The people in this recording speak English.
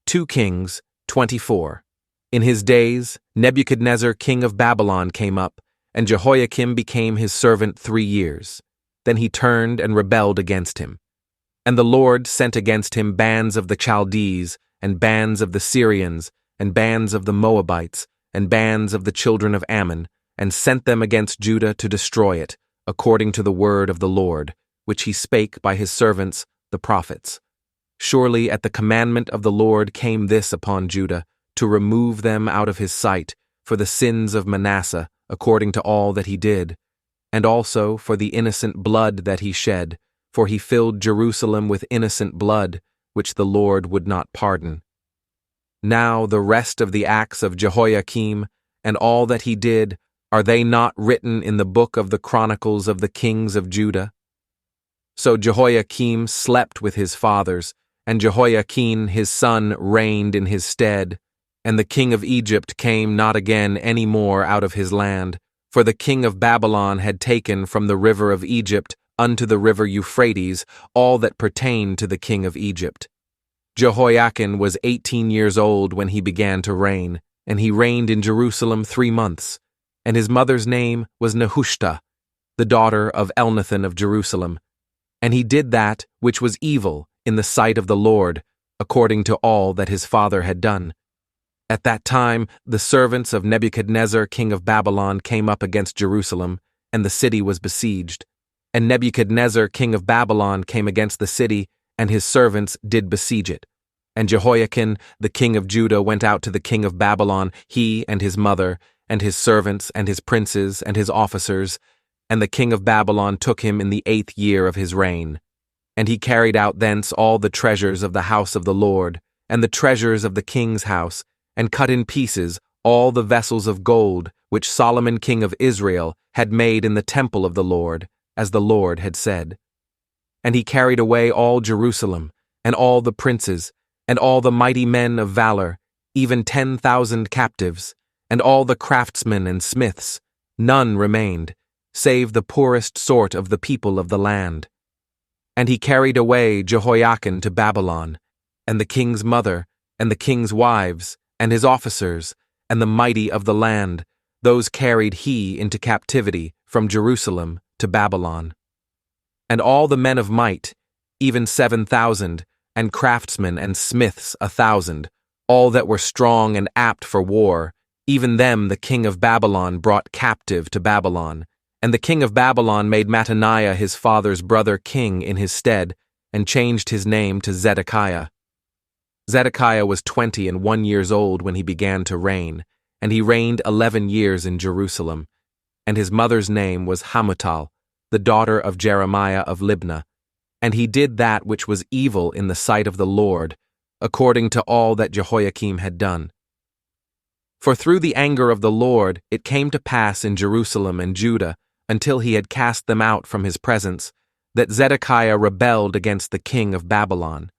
2 Kings 24. In his days, Nebuchadnezzar king of Babylon came up, and Jehoiakim became his servant 3 years. Then he turned and rebelled against him. And the Lord sent against him bands of the Chaldees, and bands of the Syrians, and bands of the Moabites, and bands of the children of Ammon, and sent them against Judah to destroy it, according to the word of the Lord, which he spake by his servants, the prophets. Surely at the commandment of the Lord came this upon Judah, to remove them out of his sight, for the sins of Manasseh, according to all that he did, and also for the innocent blood that he shed, for he filled Jerusalem with innocent blood, which the Lord would not pardon. Now the rest of the acts of Jehoiakim, and all that he did, are they not written in the book of the chronicles of the kings of Judah? So Jehoiakim slept with his fathers, and Jehoiachin his son reigned in his stead. And the king of Egypt came not again any more out of his land, for the king of Babylon had taken from the river of Egypt unto the river Euphrates all that pertained to the king of Egypt. Jehoiachin was 18 years old when he began to reign, and he reigned in Jerusalem 3 months. And his mother's name was Nehushta, the daughter of Elnathan of Jerusalem. And he did that which was evil in the sight of the Lord, according to all that his father had done. At that time the servants of Nebuchadnezzar king of Babylon came up against Jerusalem, and the city was besieged. And Nebuchadnezzar king of Babylon came against the city, and his servants did besiege it. And Jehoiachin the king of Judah went out to the king of Babylon, he and his mother, and his servants, and his princes, and his officers, and the king of Babylon took him in the 8th year of his reign. And he carried out thence all the treasures of the house of the Lord, and the treasures of the king's house, and cut in pieces all the vessels of gold which Solomon king of Israel had made in the temple of the Lord, as the Lord had said. And he carried away all Jerusalem, and all the princes, and all the mighty men of valor, even 10,000 captives, and all the craftsmen and smiths. None remained, save the poorest sort of the people of the land. And he carried away Jehoiachin to Babylon, and the king's mother, and the king's wives, and his officers, and the mighty of the land, those carried he into captivity from Jerusalem to Babylon. And all the men of might, even 7,000, and craftsmen and smiths 1,000, all that were strong and apt for war, even them the king of Babylon brought captive to Babylon. And the king of Babylon made Mattaniah his father's brother king in his stead, and changed his name to Zedekiah. Zedekiah was 21 years old when he began to reign, and he reigned 11 years in Jerusalem. And his mother's name was Hamutal, the daughter of Jeremiah of Libnah. And he did that which was evil in the sight of the Lord, according to all that Jehoiakim had done. For through the anger of the Lord it came to pass in Jerusalem and Judah, until he had cast them out from his presence, that Zedekiah rebelled against the king of Babylon.